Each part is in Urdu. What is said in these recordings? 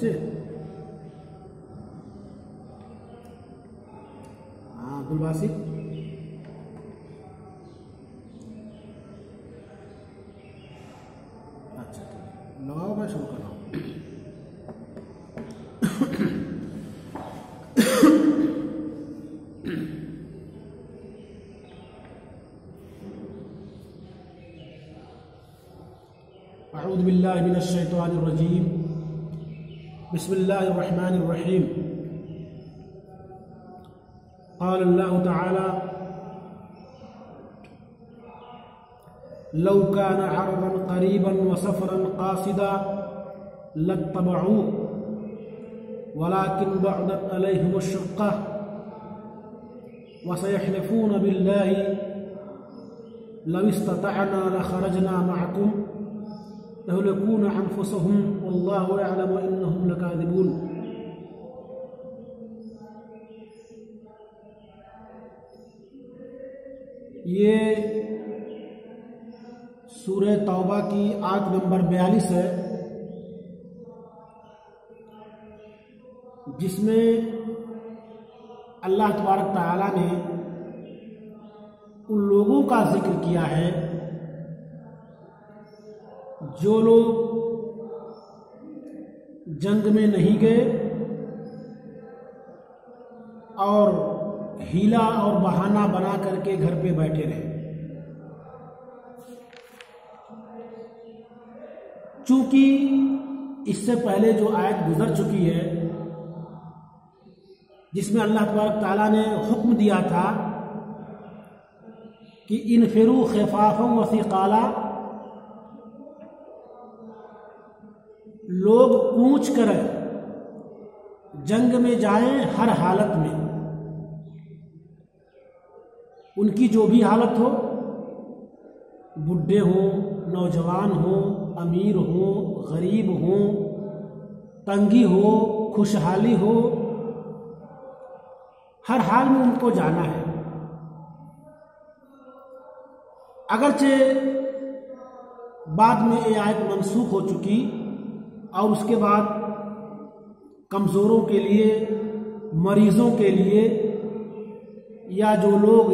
بچے؟ ہاں عبدالباسط، اچھا ٹھیک، لگاؤ، میں شروع کر رہا ہوں۔ اعوذ باللہ من الشیطان الرجیم، بسم اللہ الرحمن الرحیم۔ قال اللہ تعالی: لو كان عرضا قریبا وسفرا قاصدا لاتبعوه ولكن بعدت عليهم الشقة وسيحلفون بالله لو استطعنا لخرجنا معكم يهلكون أنفسهم والله يعلم إنهم لكاذبون۔ یہ سورہ توبہ کی آیت نمبر 42 ہے، جس میں اللہ تبارک تعالیٰ نے ان لوگوں کا ذکر کیا ہے جو لوگ جنگ میں نہیں گئے اور ہیلا اور بہانہ بنا کر کے گھر پہ بیٹھے رہے۔ چونکہ اس سے پہلے جو آیت گزر چکی ہے جس میں اللہ تبارک تعالیٰ نے حکم دیا تھا کہ انفروا خفافا وثقالا، لوگ کوچ کر جنگ میں جائیں ہر حالت میں، ان کی جو بھی حالت ہو، بڈھے ہوں، نوجوان ہوں، امیر ہوں، غریب ہوں، تنگی ہو، خوشحالی ہو، ہر حال میں ان کو جانا ہے۔ اگرچہ بعد میں یہ آیت منسوخ ہو چکی اور اس کے بعد کمزوروں کے لیے، مریضوں کے لیے، یا جو لوگ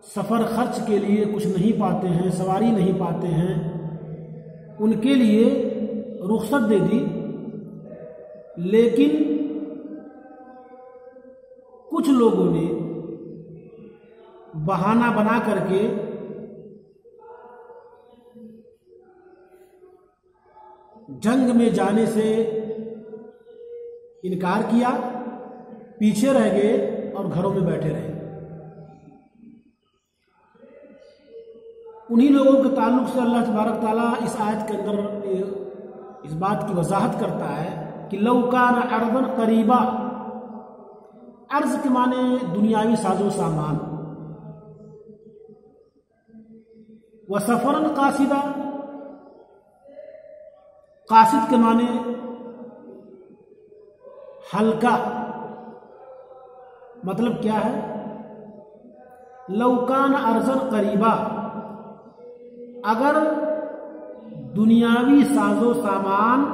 سفر خرچ کے لیے کچھ نہیں پاتے ہیں، سواری نہیں پاتے ہیں، ان کے لیے رخصت دے دی، لیکن کچھ لوگوں نے بہانہ بنا کر کے جنگ میں جانے سے انکار کیا، پیچھے رہ گئے اور گھروں میں بیٹھے رہے۔ انہی لوگوں کے تعلق سے اللہ تبارک تعالیٰ اس آیت کے اندر اس بات کی وضاحت کرتا ہے کہ لو کان عرضا قریبا، عرض کے معنی دنیاوی ساز و سامان، وسفرا قاصدا، قاصد کے معنی ہلکا، مطلب کیا ہے؟ لو کان عرضا قریبا، اگر دنیاوی ساز و سامان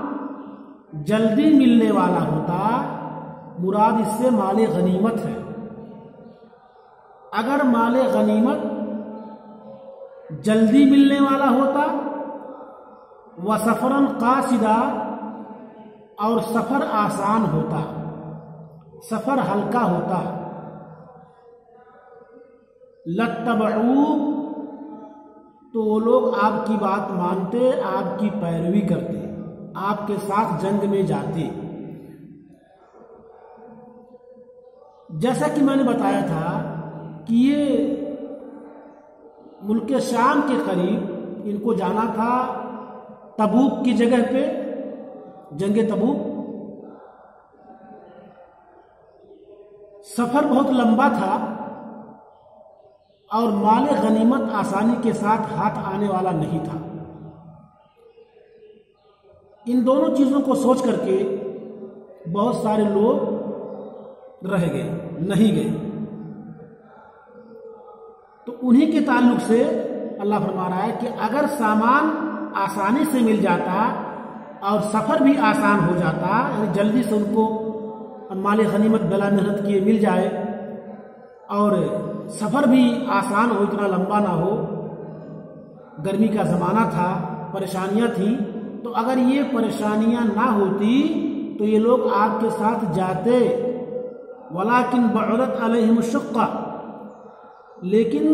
جلدی ملنے والا ہوتا، مراد اس سے مال غنیمت ہے، اگر مال غنیمت جلدی ملنے والا ہوتا، وسفرا قاصدا، اور سفر آسان ہوتا، سفر ہلکا ہوتا، لاتبعوک، تو وہ لوگ آپ کی بات مانتے، آپ کی پیروی کرتے، آپ کے ساتھ جنگ میں جاتے۔ جیسا کہ میں نے بتایا تھا کہ یہ ملک شام کے قریب ان کو جانا تھا، تبوک کی جگہ پہ، جنگ تبوک۔ سفر بہت لمبا تھا اور مال غنیمت آسانی کے ساتھ ہاتھ آنے والا نہیں تھا۔ ان دونوں چیزوں کو سوچ کر کے بہت سارے لوگ رہ گئے، نہیں گئے۔ تو انہی کے تعلق سے اللہ فرما رہا ہے کہ اگر سامان آسانی سے مل جاتا اور سفر بھی آسان ہو جاتا، یعنی جلدی سے ان کو مال غنیمت بلا محنت کیے مل جائے، اور سفر بھی آسان ہو، اتنا لمبا نہ ہو، گرمی کا زمانہ تھا، پریشانیاں تھیں، تو اگر یہ پریشانیاں نہ ہوتی تو یہ لوگ آپ کے ساتھ جاتے، ولیکن بعرت علیہم الشقہ، لیکن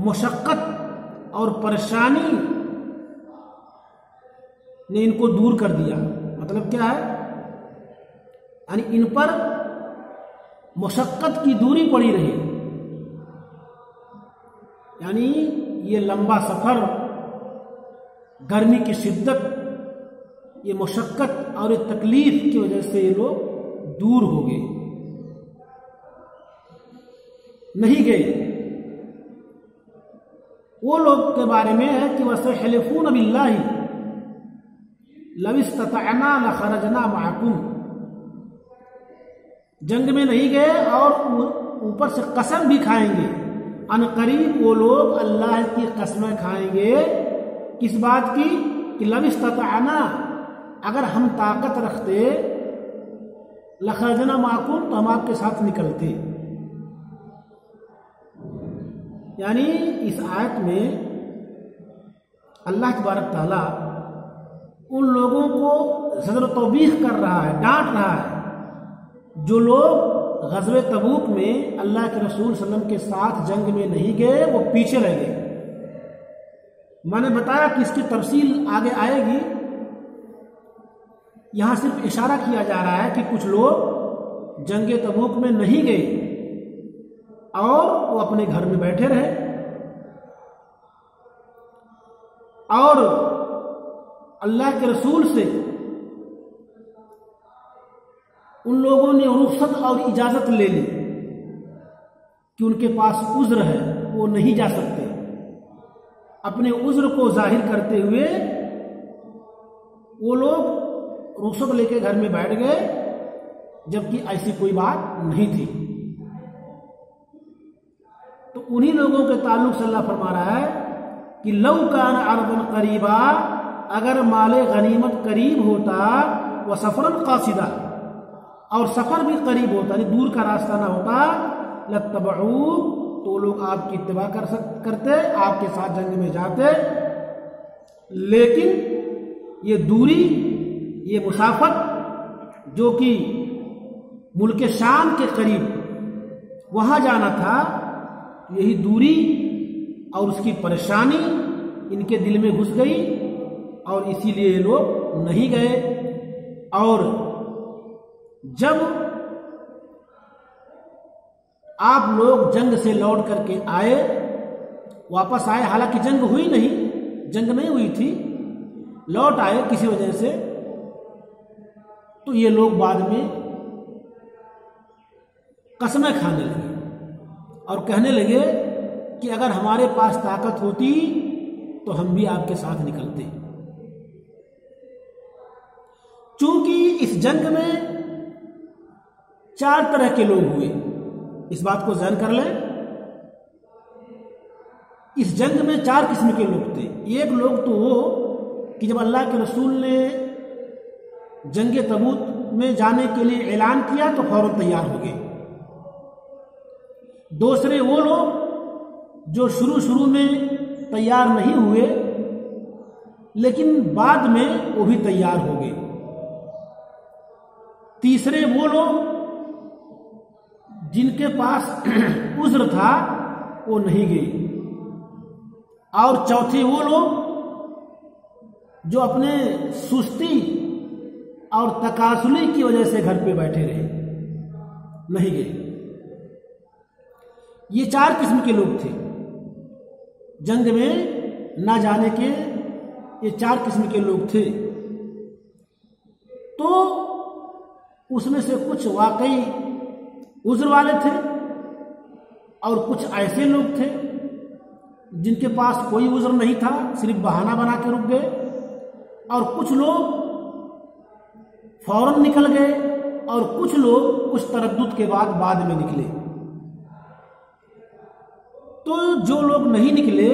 مشقت اور پریشانی نے ان کو دور کر دیا۔ مطلب کیا ہے؟ یعنی ان پر مشقت کی دوری پڑی رہی، یعنی یہ لمبا سفر، گرمی کی شدت، یہ مشقت اور یہ تکلیف کی وجہ سے یہ لوگ دور ہو گئے، نہیں گئے۔ وہ لوگ کے بارے میں ہے کہ وَسَيَحْلِفُونَ بِاللَّهِ لَوِ اسْتَطَعْنَا لَخَرَجْنَا مَعَكُمْ، جنگ میں نہیں گئے اور اوپر سے قسم بھی کھائیں گے، ان قریب وہ لوگ اللہ کی قسمیں کھائیں گے، کس بات کی؟ کہ لَوِ اسْتَطَعْنَا، اگر ہم طاقت رکھتے، لَخَرَجْنَا مَعَكُمْ، تو ہم آپ کے ساتھ نکلتے۔ یعنی اس آیت میں اللہ تبارک تعالیٰ ان لوگوں کو زجر و توبیخ کر رہا ہے، ڈانٹ رہا ہے، جو لوگ غزوہ تبوک میں اللہ کے رسول صلی اللہ علیہ وسلم کے ساتھ جنگ میں نہیں گئے، وہ پیچھے رہ گئے۔ میں نے بتایا کہ اس کی تفصیل آگے آئے گی، یہاں صرف اشارہ کیا جا رہا ہے کہ کچھ لوگ جنگ تبوک میں نہیں گئے اور وہ اپنے گھر میں بیٹھے رہے، اور اللہ کے رسول سے ان لوگوں نے رخصت اور اجازت لے لی کہ ان کے پاس عذر ہے، وہ نہیں جا سکتے۔ اپنے عذر کو ظاہر کرتے ہوئے وہ لوگ رخصت لے کے گھر میں بیٹھ گئے، جبکہ ایسی کوئی بات نہیں تھی۔ تو انہی لوگوں کے تعلق سے اللہ فرما رہا ہے کہ لو کان عرضا قریبا، اگر مال غنیمت قریب ہوتا، وسفرا قاصدا، اور سفر بھی قریب ہوتا، یعنی دور کا راستہ نہ ہوتا، لاتبعوک، تو لوگ آپ کی اتباع کرتے، آپ کے ساتھ جنگ میں جاتے، لیکن یہ دوری، یہ مسافت جو کہ ملک شام کے قریب وہاں جانا تھا، یہی دوری اور اس کی پریشانی ان کے دل میں گھس گئی، اور اسی لیے یہ لوگ نہیں گئے۔ اور جب آپ لوگ جنگ سے لوٹ کر کے آئے، واپس آئے، حالانکہ جنگ ہوئی نہیں، جنگ نہیں ہوئی تھی، لوٹ آئے کسی وجہ سے، تو یہ لوگ بعد میں قسمیں کھانے لگے اور کہنے لگے کہ اگر ہمارے پاس طاقت ہوتی تو ہم بھی آپ کے ساتھ نکلتے۔ چونکہ اس جنگ میں 4 طرح کے لوگ ہوئے، اس بات کو ذہن کر لیں، اس جنگ میں 4 قسم کے لوگ تھے۔ ایک لوگ تو وہ کہ جب اللہ کے رسول نے جنگ تبوک میں جانے کے لیے اعلان کیا تو فوراً تیار ہو گئے۔ دوسرے وہ لوگ جو شروع میں تیار نہیں ہوئے، لیکن بعد میں وہ بھی تیار ہو گئے۔ تیسرے وہ لوگ جن کے پاس عذر تھا، وہ نہیں گئے۔ اور چوتھے وہ لوگ جو اپنے سستی اور تکاسلی کی وجہ سے گھر پہ بیٹھے رہے، نہیں گئے۔ یہ 4 قسم کے لوگ تھے جنگ میں نہ جانے کے، یہ 4 قسم کے لوگ تھے۔ تو اس میں سے کچھ واقعی عذر والے تھے، اور کچھ ایسے لوگ تھے جن کے پاس کوئی عذر نہیں تھا، صرف بہانہ بنا کے رک گئے، اور کچھ لوگ فوراً نکل گئے، اور کچھ لوگ کچھ تردد کے بعد میں نکلے۔ تو جو لوگ نہیں نکلے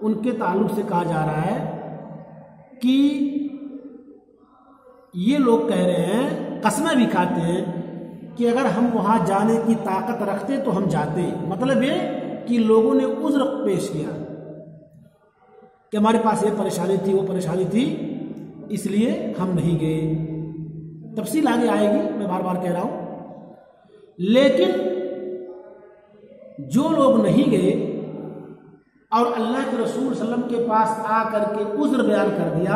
ان کے تعلق سے کہا جا رہا ہے کہ یہ لوگ کہہ رہے ہیں، قسمیں بھی کھاتے ہیں کہ اگر ہم وہاں جانے کی طاقت رکھتے تو ہم جاتے. مطلب یہ کہ لوگوں نے عذر پیش کیا کہ ہمارے پاس یہ پریشانی تھی، وہ پریشانی تھی، اس لیے ہم نہیں گئے. تفصیل آگے آئے گی، میں بار بار کہہ رہا ہوں. لیکن جو لوگ نہیں گئے اور اللہ کے رسول صلی اللہ علیہ وسلم کے پاس آ کر کے عذر بیان کر دیا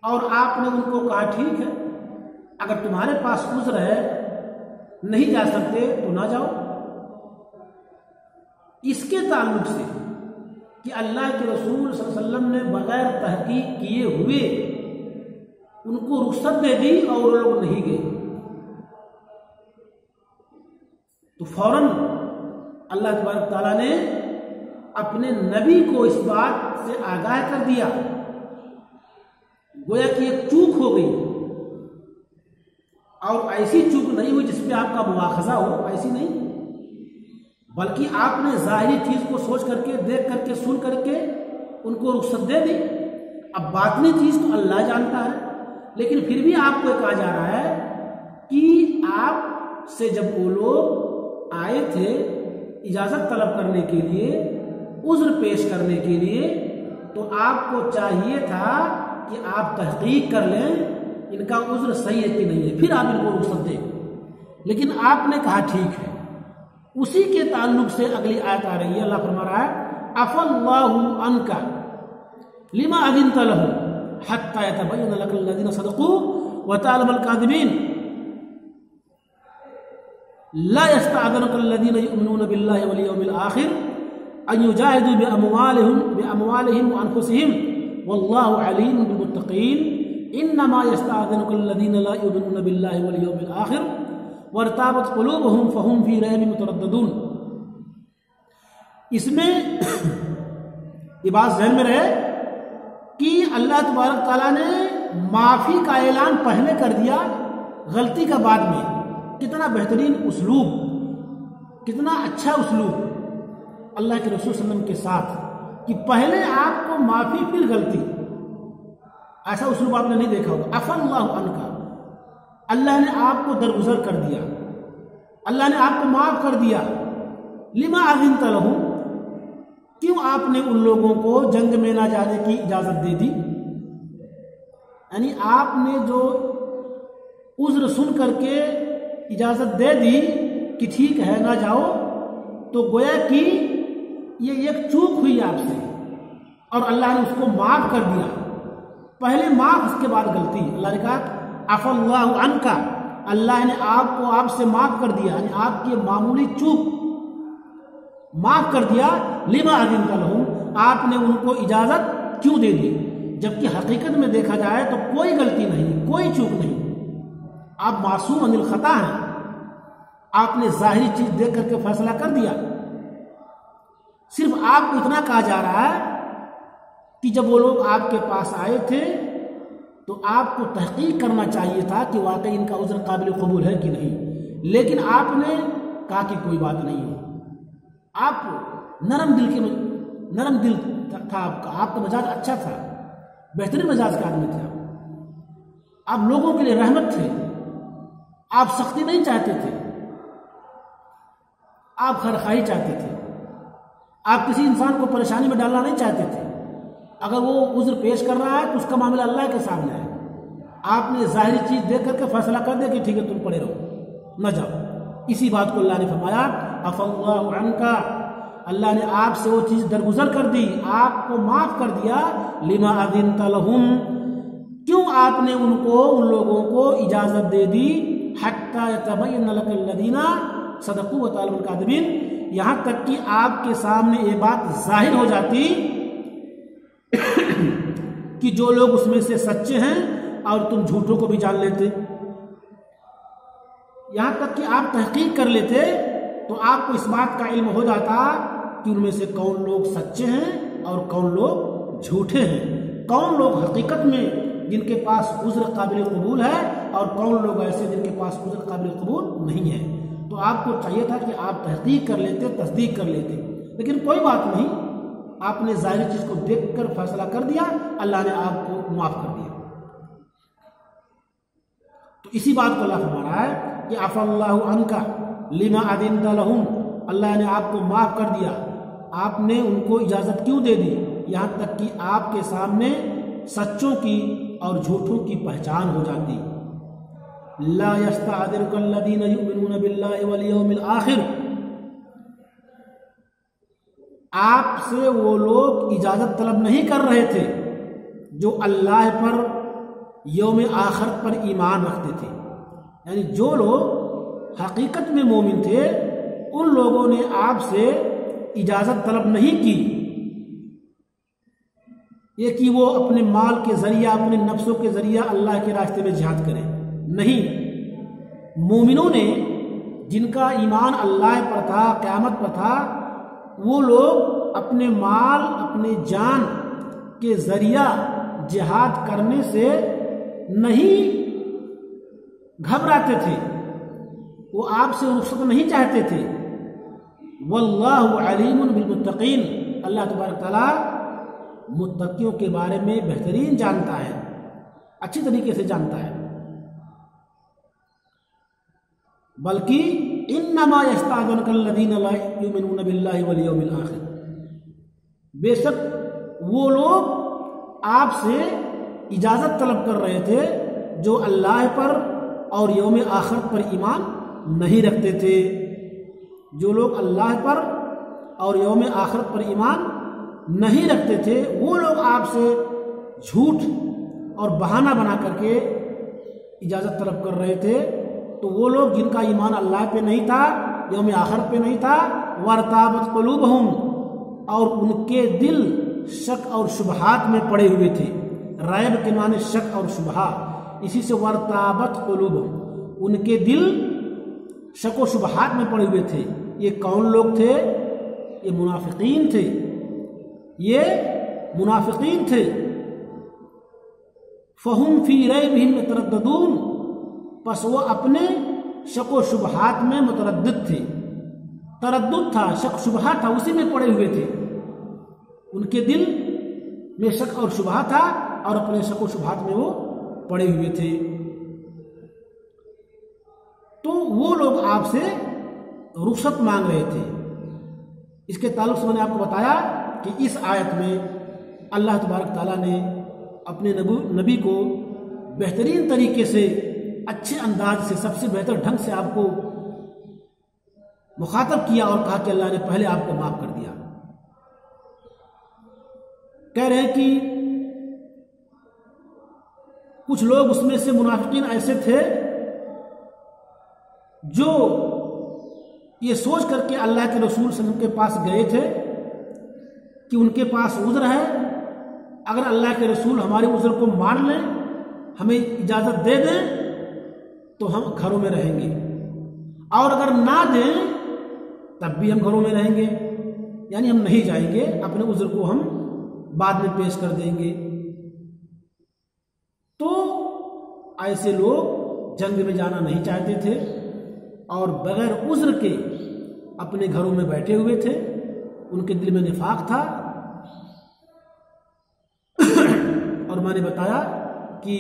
اور آپ نے ان کو کہا ٹھیک ہے، اگر تمہارے پاس عذر ہے، نہیں جا سکتے تو نہ جاؤ. اس کے تعلق سے کہ اللہ کے رسول صلی اللہ علیہ وسلم نے بغیر تحقیق کیے ہوئے ان کو رخصت دے دی اور وہ لوگ نہیں گئے، تو فوراً اللہ تبارک تعالیٰ نے اپنے نبی کو اس بات سے آگاہ کر دیا. گویا کہ ایک چوک ہو گئی، اور ایسی چوک نہیں ہوئی جس پہ آپ کا مواخذہ ہو، ایسی نہیں، بلکہ آپ نے ظاہری چیز کو سوچ کر کے، دیکھ کر کے، سن کر کے ان کو رخصت دے دی. اب باطنی چیز تو اللہ جانتا ہے، لیکن پھر بھی آپ کو کہا جا رہا ہے کہ آپ سے جب وہ لوگ آئے تھے اجازت طلب کرنے کے لیے، عذر پیش کرنے کے لیے، تو آپ کو چاہیے تھا کہ آپ تحقیق کر لیں ان کا عذر صحیح ہے کہ نہیں ہے، پھر آپ ان کو رخصت دیں. لیکن آپ نے کہا ٹھیک ہے. اسی کے تعلق سے اگلی آیت آ رہی ہے. اللہ فرما رہا ہے عفا اللہ عنک لما اذنت لهم حتى يتبين لك الذين صدقوا وتعلم الكاذبين لا يستأذنك الذين يؤمنون بالله واليوم الآخر أن يجاهدوا بأموالهم وأنفسهم والله عليم بالمتقين إنما يستأذنك الذين لا يؤمنون بالله واليوم الآخر وارتابت قلوبهم فهم في ريب مترددون. اس میں یہ بات ذہن میں رہے کہ اللہ تبارک تعالیٰ نے معافی کا اعلان پہلے کر دیا، غلطی کا بعد میں. کتنا بہترین اسلوب، کتنا اچھا اسلوب اللہ کے رسول صلی اللہ علیہ وسلم کے ساتھ کہ پہلے آپ کو معافی پھر غلطی. ایسا اسلوب آپ نے نہیں دیکھا ہوگا. عفا اللہ عنک، اللہ نے آپ کو درگزر کر دیا، اللہ نے آپ کو معاف کر دیا. لما اذنت لهم، کیوں آپ نے ان لوگوں کو جنگ میں نہ جانے کی اجازت دے دی؟ یعنی آپ نے جو عذر سن کر کے اجازت دے دی کہ ٹھیک ہے نہ جاؤ، تو گویا کہ یہ ایک چوک ہوئی آپ سے اور اللہ نے اس کو معاف کر دیا. پہلے معاف، اس کے بعد غلطی. اللہ نے کہا عفا اللہ عنک، اللہ نے آپ کو آپ سے معاف کر دیا، یعنی آپ کی معمولی چوک معاف کر دیا. لما اذنت لهم، آپ نے ان کو اجازت کیوں دے دی؟ جبکہ حقیقت میں دیکھا جائے تو کوئی غلطی نہیں، کوئی چوک نہیں، آپ معصوم عن الخطا ہیں. آپ نے ظاہری چیز دیکھ کر کے فیصلہ کر دیا. صرف آپ کو اتنا کہا جا رہا ہے کہ جب وہ لوگ آپ کے پاس آئے تھے تو آپ کو تحقیق کرنا چاہیے تھا کہ واقعی ان کا عذر قابل قبول ہے کہ نہیں. لیکن آپ نے کہا کہ کوئی بات نہیں ہے. آپ نرم دل تھا آپ کا مزاج اچھا تھا، بہترین مزاج کا آدمی تھا. آپ لوگوں کے لیے رحمت تھے، آپ سختی نہیں چاہتے تھے، آپ خیرخواہی چاہتے تھے، آپ کسی انسان کو پریشانی میں ڈالنا نہیں چاہتے تھے. اگر وہ عذر پیش کر رہا ہے تو اس کا معاملہ اللہ کے سامنے ہے. آپ نے ظاہری چیز دیکھ کر کے فیصلہ کر دیا کہ ٹھیک ہے تم پڑے رہو، نہ جاؤ. اسی بات کو اللہ نے فرمایا عفا اللہ عنک، اللہ نے آپ سے وہ چیز درگزر کر دی، آپ کو معاف کر دیا. لما اذنت لهم، کیوں آپ نے ان لوگوں کو اجازت دے دی. حتی یتبین لک الذین صدقوا وتعلم الکاذبین، یہاں تک کہ آپ کے سامنے یہ بات ظاہر ہو جاتی کہ جو لوگ اس میں سے سچے ہیں اور تم جھوٹوں کو بھی جان لیتے. یہاں تک کہ آپ تحقیق کر لیتے تو آپ کو اس بات کا علم ہو جاتا کہ ان میں سے کون لوگ سچے ہیں اور کون لوگ جھوٹے ہیں، کون لوگ حقیقت میں جن کے پاس عذر قابل قبول ہے اور کون لوگ ایسے جن کے پاس عذر قابل قبول نہیں ہے. تو آپ کو چاہیے تھا کہ آپ تحقیق کر لیتے، تصدیق کر لیتے. لیکن کوئی بات نہیں، آپ نے ظاہری چیز کو دیکھ کر فیصلہ کر دیا، اللہ نے آپ کو معاف کر دیا۔ تو اسی بات کو اللہ فرما رہا ہے کہ عفا اللہ عنک لما اذنت لہم، اللہ نے آپ کو معاف کر دیا، آپ نے ان کو اجازت کیوں دے دی، یہاں تک کہ آپ کے سامنے سچوں کی اور جھوٹوں کی پہچان ہو جاتی۔ لا یستعذرک الذین یؤمنون باللہ والیوم الآخر، آپ سے وہ لوگ اجازت طلب نہیں کر رہے تھے جو اللہ پر، یوم آخرت پر ایمان رکھتے تھے، یعنی جو لوگ حقیقت میں مومن تھے ان لوگوں نے آپ سے اجازت طلب نہیں کی یہ کہ وہ اپنے مال کے ذریعہ، اپنے نفسوں کے ذریعہ اللہ کے راستے میں جہاد کریں، نہیں، مومنوں نے جن کا ایمان اللہ پر تھا، قیامت پر تھا، وہ لوگ اپنے مال، اپنے جان کے ذریعہ جہاد کرنے سے نہیں گھبراتے تھے، وہ آپ سے رخصت نہیں چاہتے تھے۔ واللہ علیم بالمتقین، اللہ تبارک تعالیٰ متقیوں کے بارے میں بہترین جانتا ہے، اچھی طریقے سے جانتا ہے۔ بلکہ انما یستعذنک الذین لا یؤمنون باللہ والیوم الآخر، بے شک وہ لوگ آپ سے اجازت طلب کر رہے تھے جو اللہ پر اور یوم آخرت پر ایمان نہیں رکھتے تھے، جو لوگ اللہ پر اور یوم آخرت پر ایمان نہیں رکھتے تھے وہ لوگ آپ سے جھوٹ اور بہانہ بنا کر کے اجازت طلب کر رہے تھے۔ تو وہ لوگ جن کا ایمان اللہ پہ نہیں تھا، یوم آخرت پہ نہیں تھا، وارتابت قلوبہم، اور ان کے دل شک اور شبہات میں پڑے ہوئے تھے۔ ریب کے معنی شک اور شبہ، اسی سے وارتابت قلوبہم، ان کے دل شک و شبہات میں پڑے ہوئے تھے۔ یہ کون لوگ تھے؟ یہ منافقین تھے، یہ منافقین تھے۔ فہم فی ریبہم یترددون، پس وہ اپنے شک و شبہات میں متردد تھے، تردد تھا، شک شبہ تھا، اسی میں پڑے ہوئے تھے، ان کے دل میں شک اور شبہ تھا اور اپنے شک و شبہات میں وہ پڑے ہوئے تھے۔ تو وہ لوگ آپ سے رخصت مانگ رہے تھے۔ اس کے تعلق سے میں نے آپ کو بتایا کہ اس آیت میں اللہ تبارک تعالیٰ نے اپنے نبی کو بہترین طریقے سے، اچھے انداز سے، سب سے بہتر ڈھنگ سے آپ کو مخاطب کیا اور کہا کہ اللہ نے پہلے آپ کو معاف کر دیا۔ کہہ رہے ہیں کہ کچھ لوگ اس میں سے منافقین ایسے تھے جو یہ سوچ کر کے اللہ کے رسول صلی اللہ علیہ وسلم کے پاس گئے تھے کہ ان کے پاس عذر ہے، اگر اللہ کے رسول ہمارے عذر کو مان لیں، ہمیں اجازت دے دیں تو ہم گھروں میں رہیں گے، اور اگر نہ دیں تب بھی ہم گھروں میں رہیں گے، یعنی ہم نہیں جائیں گے، اپنے عذر کو ہم بعد میں پیش کر دیں گے۔ تو ایسے لوگ جنگ میں جانا نہیں چاہتے تھے اور بغیر عذر کے اپنے گھروں میں بیٹھے ہوئے تھے، ان کے دل میں نفاق تھا۔ اور میں نے بتایا کہ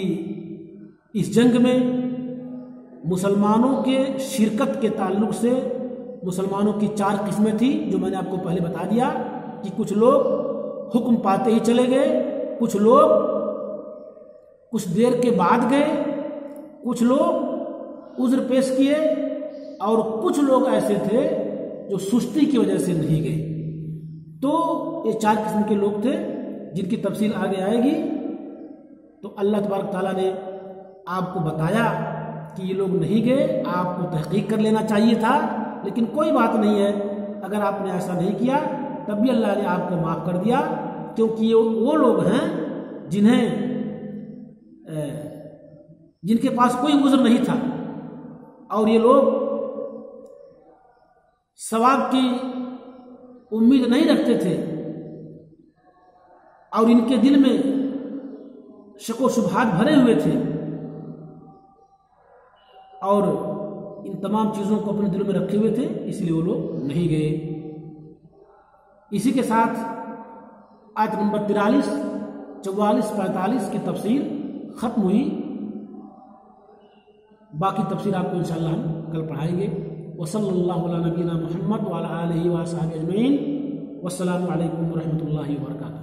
اس جنگ میں مسلمانوں کے شرکت کے تعلق سے مسلمانوں کی 4 قسمیں تھیں، جو میں نے آپ کو پہلے بتا دیا کہ کچھ لوگ حکم پاتے ہی چلے گئے، کچھ لوگ کچھ دیر کے بعد گئے، کچھ لوگ عذر پیش کیے، اور کچھ لوگ ایسے تھے جو سستی کی وجہ سے نہیں گئے۔ تو یہ 4 قسم کے لوگ تھے جن کی تفصیل آگے آئے گی۔ تو اللہ تبارک تعالیٰ نے آپ کو بتایا کہ یہ لوگ نہیں گئے، آپ کو تحقیق کر لینا چاہیے تھا، لیکن کوئی بات نہیں ہے، اگر آپ نے ایسا نہیں کیا تب بھی اللہ نے آپ کو معاف کر دیا، کیونکہ یہ وہ لوگ ہیں جن کے پاس کوئی عذر نہیں تھا، اور یہ لوگ ثواب کی امید نہیں رکھتے تھے، اور ان کے دل میں شک و شبہات بھرے ہوئے تھے، اور ان تمام چیزوں کو اپنے دل میں رکھے ہوئے تھے، اس لیے وہ لوگ نہیں گئے۔ اسی کے ساتھ آیت نمبر 43 44 45 کی تفسیر ختم ہوئی. باقی تفسیر آپ کو انشاءاللہ ہم کل پڑھائیں گے. وصلی اللہ علی نبینا محمد وعلی آلہ وصحبہ اجمعین. والسلام علیکم ورحمۃ اللہ وبرکاتہ.